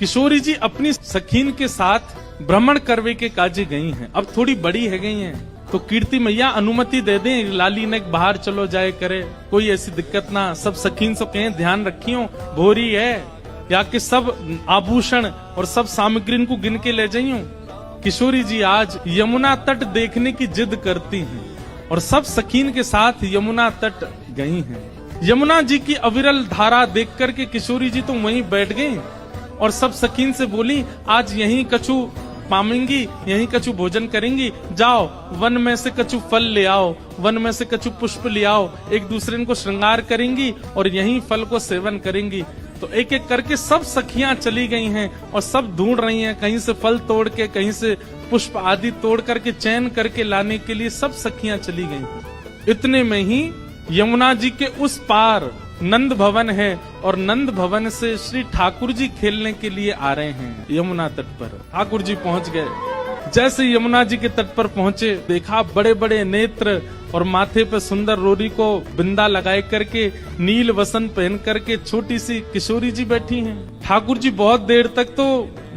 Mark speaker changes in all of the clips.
Speaker 1: किशोरी जी अपनी सखीन के साथ भ्रमण करवे के काजे गई हैं। अब थोड़ी बड़ी है गई हैं, तो कीर्ति मैया अनुमति दे दें, लाली ने बाहर चलो जाए करे, कोई ऐसी दिक्कत ना। सब सखीन से कहें ध्यान रखियो, भोरी है, या कि सब आभूषण और सब सामग्री को गिन के ले जाइयो। किशोरी जी आज यमुना तट देखने की जिद करती हैं और सब सखीन के साथ यमुना तट गई हैं। यमुना जी की अविरल धारा देख करके किशोरी जी तो वहीं बैठ गई और सब सखीन से बोली, आज यहीं कछु पामेंगी, यहीं कछु भोजन करेंगी, जाओ वन में से कछु फल ले आओ, वन में से कछु पुष्प ले आओ, एक दूसरे को श्रृंगार करेंगी और यहीं फल को सेवन करेंगी। तो एक एक करके सब सखियां चली गई हैं और सब ढूंढ रही हैं, कहीं से फल तोड़ के, कहीं से पुष्प आदि तोड़ करके चयन करके लाने के लिए सब सखियां चली गई। इतने में ही यमुना जी के उस पार नंद भवन है और नंद भवन से श्री ठाकुर जी खेलने के लिए आ रहे हैं यमुना तट पर। ठाकुर जी पहुंच गए। जैसे यमुना जी के तट पर पहुंचे, देखा बड़े बड़े नेत्र और माथे पे सुंदर रोरी को बिंदा लगाए करके, नील वसन पहन करके छोटी सी किशोरी जी बैठी हैं। ठाकुर जी बहुत देर तक तो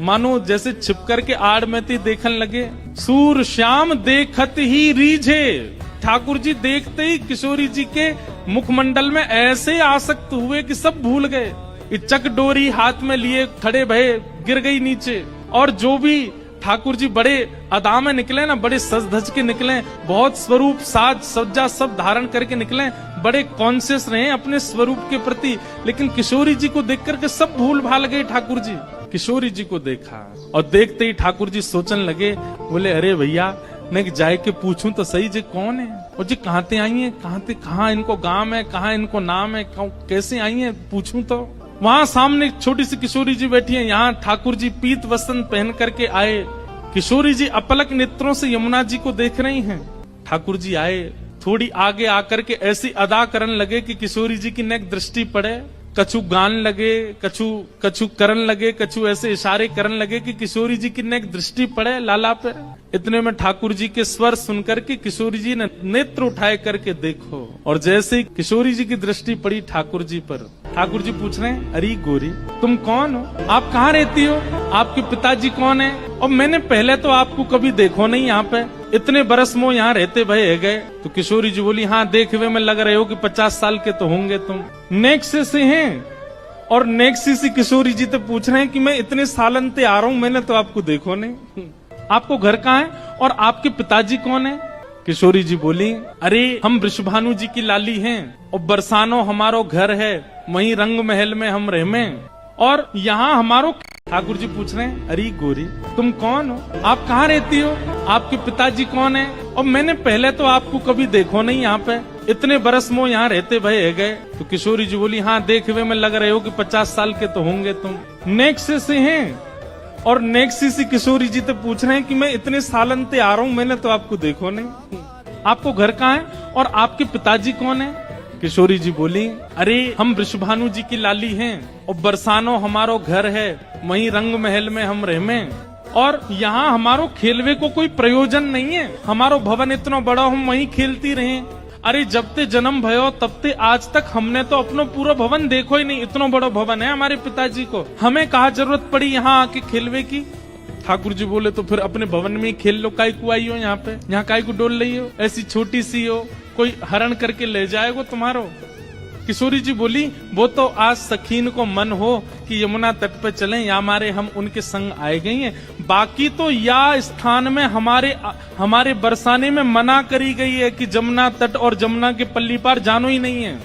Speaker 1: मानो जैसे छिप करके आड़ में थी देखने लगे। सूर श्याम देखत ही रीझे। ठाकुर जी देखते ही किशोरी जी के मुखमंडल में ऐसे आसक्त हुए कि सब भूल गए। चक डोरी हाथ में लिए खड़े भये, गिर गई नीचे। और जो भी ठाकुर जी बड़े अदा में निकले ना, बड़े सज धज के निकले, बहुत स्वरूप साज सज्जा सब धारण करके निकले, बड़े कॉन्शियस रहे अपने स्वरूप के प्रति। लेकिन किशोरी जी को देख करके सब भूल भाल गए। ठाकुर जी किशोरी जी को देखा और देखते ही ठाकुर जी सोचने लगे, बोले अरे भैया मैं जाए के पूछूं तो सही जी कौन है, और जी कहाँ ते आई है, कहाँ इनको गांव है, कहाँ इनको नाम है, कैसे आई है पूछूं तो। वहां सामने छोटी सी किशोरी जी बैठी है, यहाँ ठाकुर जी पीत वस्त्र पहन करके आए। किशोरी जी अपलक नेत्रों से यमुना जी को देख रही हैं। ठाकुर जी आए, थोड़ी आगे आकर के ऐसी अदा करने लगे कि किशोरी जी की नेक दृष्टि पड़े। कछु गान लगे, कछु करन लगे, कछु ऐसे इशारे करने लगे कि किशोरी जी की नेक दृष्टि पड़े लाला पे। इतने में ठाकुर जी के स्वर सुनकर के किशोरी जी ने नेत्र उठाए करके देखो, और जैसे ही किशोरी जी की दृष्टि पड़ी ठाकुर जी पर, ठाकुर जी पूछ रहे हैं, अरे गोरी तुम कौन हो, आप कहाँ रहती हो, आपके पिताजी कौन है, और मैंने पहले तो आपको कभी देखो नहीं यहाँ पे, इतने बरस मो यहाँ रहते भये गए। तो किशोरी जी बोली, हाँ देखे हुए में लग रहे हो कि 50 साल के तो होंगे तुम। नेक्स्ट से हैं, और नेक्स्ट से किशोरी जी तो पूछ रहे हैं कि मैं इतने सालन ते आ रहा हूँ, मैंने तो आपको देखो नहीं, आपको घर कहाँ है और आपके पिताजी कौन है। किशोरी जी बोली, अरे हम वृषभानु जी की लाली हैं और बरसानो हमारो घर है, वहीं रंग महल में हम रहमे, और यहाँ हमारो। ठाकुर जी पूछ रहे हैं, अरे गोरी तुम कौन हो, आप कहाँ रहती हो, आपके पिताजी कौन है, और मैंने पहले तो आपको कभी देखो नहीं यहाँ पे, इतने बरस मो यहाँ रहते भये गए। तो किशोरी जी बोली, हाँ देखे हुए में लग रहे हो कि 50 साल के तो होंगे तुम। नेक्स्ट से हैं, और नेक्स्ट से किशोरी जी तो पूछ रहे हैं कि मैं इतने सालन ते आ रहा हूँ, मैंने तो आपको देखो नहीं, आपको घर कहाँ है और आपके पिताजी कौन है। किशोरी जी बोली, अरे हम वृषभानु जी की लाली हैं और बरसानो हमारो घर है, वहीं रंग महल में हम रहमे, और यहाँ हमारो खेलवे को कोई प्रयोजन नहीं है, हमारो भवन इतना बड़ा हम वहीं खेलती रहे। अरे जब ते जन्म भयो तब ते आज तक हमने तो अपनो पूरा भवन देखो ही नहीं, इतना बड़ा भवन है हमारे पिताजी को, हमें कहाँ जरूरत पड़ी यहाँ आके खेलवे की। ठाकुर जी बोले, तो फिर अपने भवन में ही खेल लो, काय को आई हो यहाँ पे, यहाँ काय को डोल रही हो, ऐसी छोटी सी हो, कोई हरण करके ले जाएगा तुम्हारो। किशोरी जी बोली, वो तो आज सखीन को मन हो कि यमुना तट पे चलें, या हमारे हम उनके संग आए गई हैं, बाकी तो या स्थान में हमारे बरसाने में मना करी गई है कि जमुना तट और जमुना के पल्ली पार जानो ही नहीं है।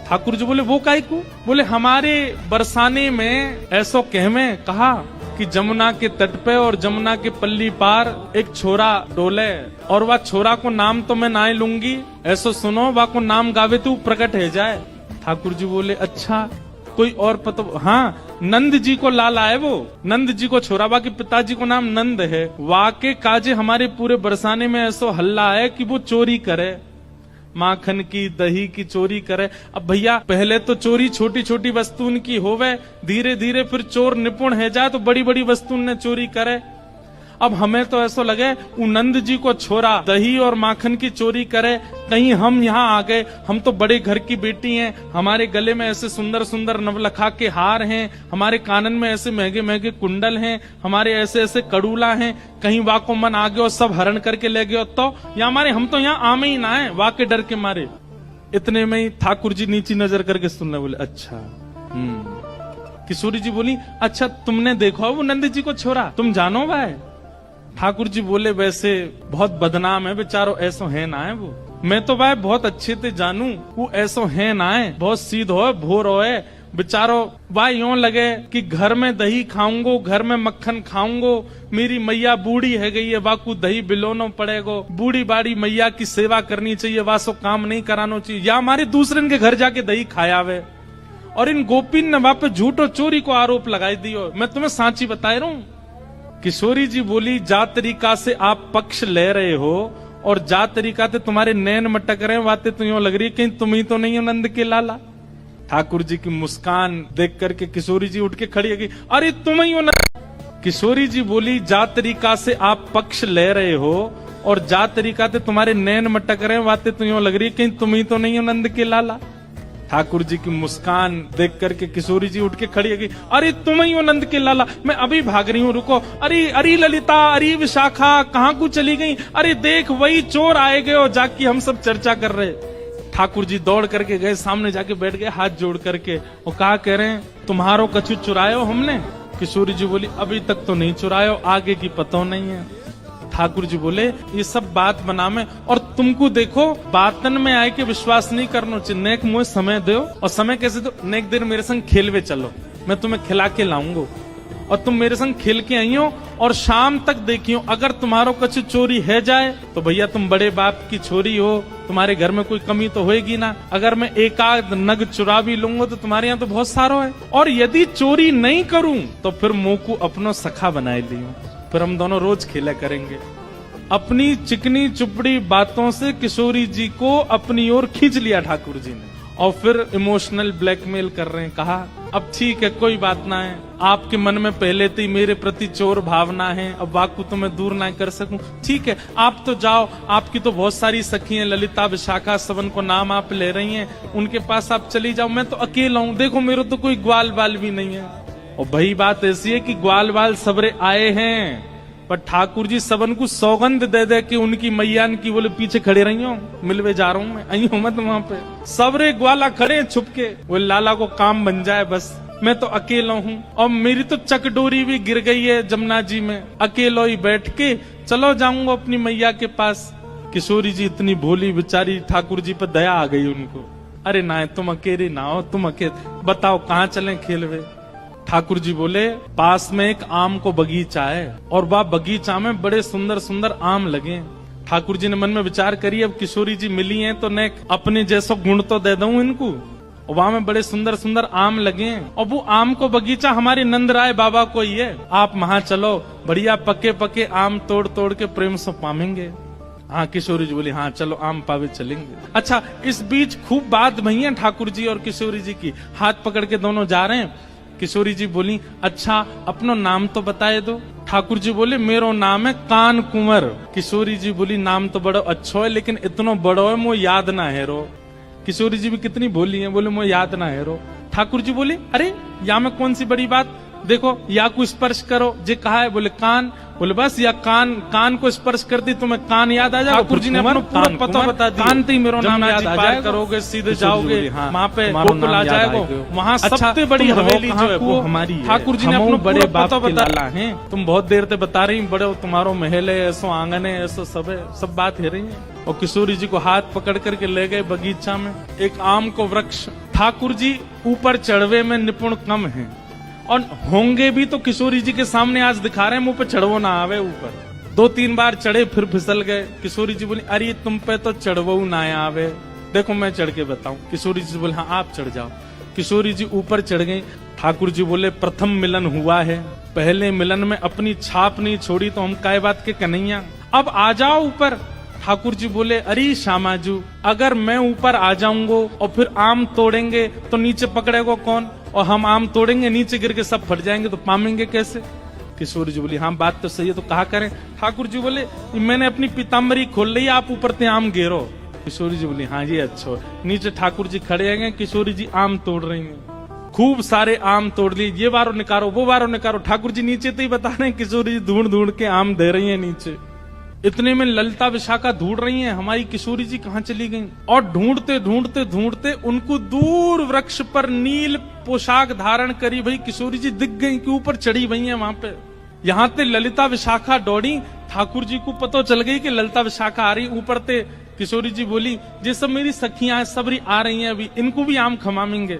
Speaker 1: ठाकुर जी बोले, वो काहे को, बोले हमारे बरसाने में ऐसो कहमे कहा कि जमुना के तट पे और जमुना के पल्ली पार एक छोरा डोले, और वह छोरा को नाम तो मैं ना लूंगी, ऐसो सुनो वह को नाम गावे तो प्रकट है जाए। ठाकुर जी बोले, अच्छा कोई और पता, हाँ नंद जी को लाला है, वो नंद जी को छोरा, बाकी पिताजी को नाम नंद है। वाके काजे हमारे पूरे बरसाने में ऐसो हल्ला है कि वो चोरी करे, माखन की दही की चोरी करे। अब भैया पहले तो चोरी छोटी छोटी वस्तुन की होवे, धीरे धीरे फिर चोर निपुण है जाए तो बड़ी बड़ी वस्तुन ने चोरी करे। अब हमें तो ऐसा लगे वो नंद जी को छोरा दही और माखन की चोरी करे, कहीं हम यहाँ आ गए, हम तो बड़े घर की बेटी हैं, हमारे गले में ऐसे सुंदर सुंदर नवलखा के हार हैं, हमारे कानन में ऐसे महंगे महंगे कुंडल हैं, हमारे ऐसे ऐसे कड़ूला हैं, कहीं वाह को मन आ गया और सब हरण करके ले गए तो या हमारे हम तो यहाँ आमे ही ना है वाह के डर के मारे। इतने में ही ठाकुर जी नीची नजर करके सुनने बोले अच्छा। किशोरी जी बोली अच्छा तुमने देखो वो नंद जी को छोरा, तुम जानो भाई? ठाकुर जी बोले वैसे बहुत बदनाम है बेचारो, ऐसो है ना है वो, मैं तो भाई बहुत अच्छे से जानू वो ऐसो है ना है, बहुत सीधो है भोर है बेचारो। भाई यूं लगे कि घर में दही खाऊंगो, घर में मक्खन खाऊंगो, मेरी मैया बूढ़ी है गई है, वाकू दही बिलोनो पड़ेगो, बूढ़ी बाड़ी मैया की सेवा करनी चाहिए, वासो काम नहीं करानो चाहिए, या हमारे दूसरे के घर जाके दही खाया वे। और इन गोपीन ने वहां पे झूठ और चोरी को आरोप लगाई दियो, मैं तुम्हें सांची बता रहा हूं। किशोरी जी बोली जा तरीका से आप पक्ष ले रहे हो और जा तरीका से तुम्हारे नैन मटक रहे हैं, बातें तो यूं लग रही है कहीं तुम ही तो नहीं हो नंद के लाला। ठाकुर जी की मुस्कान देख करके किशोरी जी उठ के खड़ी है कि अरे तुम ही हो ना। किशोरी जी बोली जा तरीका से आप पक्ष ले रहे हो और जा तरीका से तुम्हारे नैन मटक रहे हैं, बातें तो यूं लग रही है कहीं तुम ही तो नहीं हो नंद के लाला। ठाकुर जी की मुस्कान देख करके किशोरी जी उठ के खड़ी है कि अरे तुम ही हो नंद के लाला, मैं अभी भाग रही हूँ, रुको। अरे अरे ललिता, अरे विशाखा कहाँ को चली गई? अरे देख वही चोर आए गए और जाके हम सब चर्चा कर रहे। ठाकुर जी दौड़ करके गए, सामने जाके बैठ गए हाथ जोड़ करके, और कहा कह रहे हैं तुम्हारो कछु चुरायो हमने? किशोरी जी बोली अभी तक तो नहीं चुरायो, आगे की पता नहीं है। ठाकुर जी बोले ये सब बात बना में, और तुमको देखो बातन में आए के विश्वास नहीं करना चाहिए, नेक मुझे समय दो। और समय कैसे दो? नेक देर मेरे संग खेलवे चलो, मैं तुम्हें खिला के लाऊंगा और तुम मेरे संग खेल के आई हो और शाम तक देखियो, अगर तुम्हारो कुछ चोरी है जाए तो भैया तुम बड़े बाप की छोरी हो, तुम्हारे घर में कोई कमी तो होएगी ना। अगर मैं एक आध नग चुरा भी लूंगा तो तुम्हारे यहाँ तो बहुत सारो है, और यदि चोरी नहीं करूं तो फिर मुंह को अपनो सखा बनाए लियो, फिर हम दोनों रोज खेला करेंगे। अपनी चिकनी चुपड़ी बातों से किशोरी जी को अपनी ओर खींच लिया ठाकुर जी ने, और फिर इमोशनल ब्लैकमेल कर रहे हैं। कहा अब ठीक है कोई बात ना है, आपके मन में पहले से ही मेरे प्रति चोर भावना है, अब वाकु तो मैं दूर ना कर सकूं, ठीक है आप तो जाओ, आपकी तो बहुत सारी सखी हैं, ललिता विशाखा सबन को नाम आप ले रही हैं, उनके पास आप चली जाओ, मैं तो अकेला हूं, देखो मेरे तो कोई ग्वाल बाल भी नहीं है। और वही बात ऐसी है कि ग्वाल बाल सबरे आए हैं, पर ठाकुर जी सबन को सौगंध दे दे कि उनकी मैयान की बोले पीछे खड़े रही हो, मिलवे जा रहा हूं मैं, आई हूं मत वहां पे, सबरे ग्वाला खड़े हैं छुप के, वो लाला को काम बन जाए बस, मैं तो अकेला हूं, और मेरी तो चकडोरी भी गिर गई है जमुना जी में, अकेलो ही बैठ के चलो जाऊंगा अपनी मैया के पास। किशोरी जी इतनी भोली बेचारी, ठाकुर जी पर दया आ गई उनको, अरे ना तुम अकेले ना हो, तुम अकेले बताओ कहाँ चलें खेलवे। ठाकुर जी बोले पास में एक आम को बगीचा है और वह बगीचा में बड़े सुंदर सुंदर आम लगे। ठाकुर जी ने मन में विचार करी अब किशोरी जी मिली हैं तो ने अपने जैसो गुण तो दे दूं इनको, वहां में बड़े सुंदर सुंदर आम लगे हैं, और वो आम को बगीचा हमारे नंद राय बाबा को ही है, आप वहां चलो, बढ़िया पके पके आम तोड़ तोड़ के प्रेम से पामेंगे। हाँ किशोरी जी बोली हाँ चलो आम पावे चलेंगे। अच्छा इस बीच खूब बात भई है ठाकुर जी और किशोरी जी की, हाथ पकड़ के दोनों जा रहे हैं। किशोरी जी बोली अच्छा अपनो नाम तो बताए दो। ठाकुर जी बोले मेरो नाम है कान कुंवर। किशोरी जी बोली नाम तो बड़ो अच्छो है लेकिन इतनो बड़ो है मुझे याद ना है रो। किशोरी जी भी कितनी बोली है, बोले मुझे याद ना है रो। ठाकुर जी बोले अरे या में कौन सी बड़ी बात, देखो या को स्पर्श करो, जे कहा है, बोले कान, बोले बस या कान को स्पर्श कर दी तुम्हें कान याद आ जाएगा। ठाकुर जी ने अपना पूरा पता बता दिया, कान ते मेरा नाम याद आ जाएगा, करोगे सीधे जाओगे वहाँ पे गोकुल आ जाएगा, वहाँ सबसे बड़ी हवेली जो है वो हमारी है। ठाकुर जी ने अपना बड़े पता बता है, तुम बहुत देर से बता रही बड़े तुम्हारो महल है, ऐसो आंगन है, ऐसो सब है, सब बात है रही है। और किशोरी जी को हाथ पकड़ करके ले गए बगीचा में, एक आम को वृक्ष। ठाकुर जी ऊपर चढ़वे में निपुण कम है और होंगे भी तो किशोरी जी के सामने आज दिखा रहे हैं, मुंह पे चढ़वो ना आवे ऊपर। 2-3 बार चढ़े फिर फिसल गए। किशोरी जी बोली अरे तुम पे तो चढ़वो ना आवे, देखो मैं चढ़ के बताऊं। किशोरी जी बोले हाँ आप चढ़ जाओ। किशोरी जी ऊपर चढ़ गई। ठाकुर जी बोले प्रथम मिलन हुआ है, पहले मिलन में अपनी छाप नहीं छोड़ी तो हम काय बात के कन्हैया, अब आ जाओ ऊपर। ठाकुर जी बोले अरे श्यामाजू अगर मैं ऊपर आ जाऊंगा और फिर आम तोड़ेंगे तो नीचे पकड़ेगा कौन, और हम आम तोड़ेंगे नीचे गिर के सब फट जाएंगे तो पामेंगे कैसे। किशोरी जी बोली हाँ बात तो सही है, तो कहा करें? ठाकुर जी बोले मैंने अपनी पीताम्बरी खोल ली, आप ऊपर ते आम घेरो। किशोरी जी बोली हाँ ये अच्छा। नीचे ठाकुर जी खड़े हैं, किशोरी जी आम तोड़ रही हैं, खूब सारे आम तोड़ लिए, ये बारो निकारो वो बारो निकारो। ठाकुर जी नीचे तो ही बता रहे हैं, किशोरी जी ढूंढ ढूंढ के आम दे रही है नीचे। इतने में ललिता विशाखा ढूंढ रही हैं हमारी किशोरी जी कहाँ चली गई, और ढूंढते ढूंढते ढूंढते उनको दूर वृक्ष पर नील पोशाक धारण करी भाई किशोरी जी दिख गई कि ऊपर चढ़ी हुई हैं वहां पे। यहाँ ते ललिता विशाखा दौड़ी, ठाकुर जी को पता चल गई कि ललिता विशाखा आ रही ऊपर ते। किशोरी जी बोली ये सब मेरी सखियां सबरी आ रही हैं, अभी इनको भी आम खमामेंगे।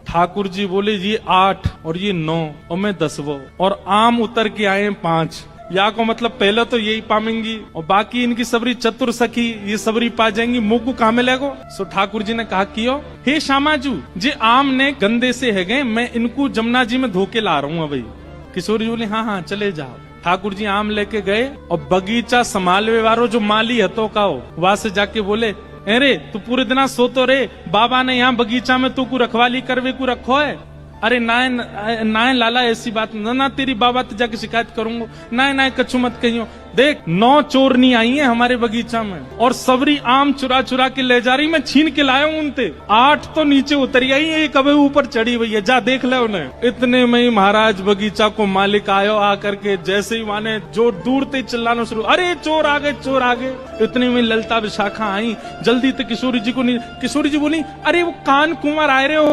Speaker 1: ठाकुर जी बोले ये 8 और ये 9 और मैं 10वां, और आम उतर के आए 5। या को मतलब पहले तो यही पामेंगी और बाकी इनकी सबरी चतुर सखी ये सबरी पा जाएंगी, मुंह को कहा मिलेगो। सो ठाकुर जी ने कहा कियो हे श्यामाजू जे आम ने गंदे से है गए, मैं इनको जमुना जी में धोके ला रहा हूँ भाई। किशोरी जी बोले हाँ हाँ चले जाओ। ठाकुर जी आम लेके गए और बगीचा संभालवे वालो जो माली हतो का हो वहां से जाके बोले अरे तू पूरे दिन सो तो रे, बाबा ने यहाँ बगीचा में तू को रखवाली करवे को रखो है। अरे नाय लाला ऐसी बात ना, तेरी बाबा तो जाके शिकायत करूंगा। नाय कछु मत कहियो, देख 9 चोरनी आई है हमारे बगीचा में और सबरी आम चुरा चुरा के ले जा रही, मैं छीन के लाया हूं उनते। 8 तो नीचे उतरी आई है, कभी ऊपर चढ़ी हुई है, जा देख ले उन्हें। इतने में ही महाराज बगीचा को मालिक आयो, आकर के जैसे ही माने जो दूर ते चिल्लाना शुरू, अरे चोर आ गए चोर आ गए। इतने में ललिता विशाखा आई, जल्दी से किशोरी जी को नहीं। किशोरी जी बोली अरे वो कान कुंवर आए रहे हो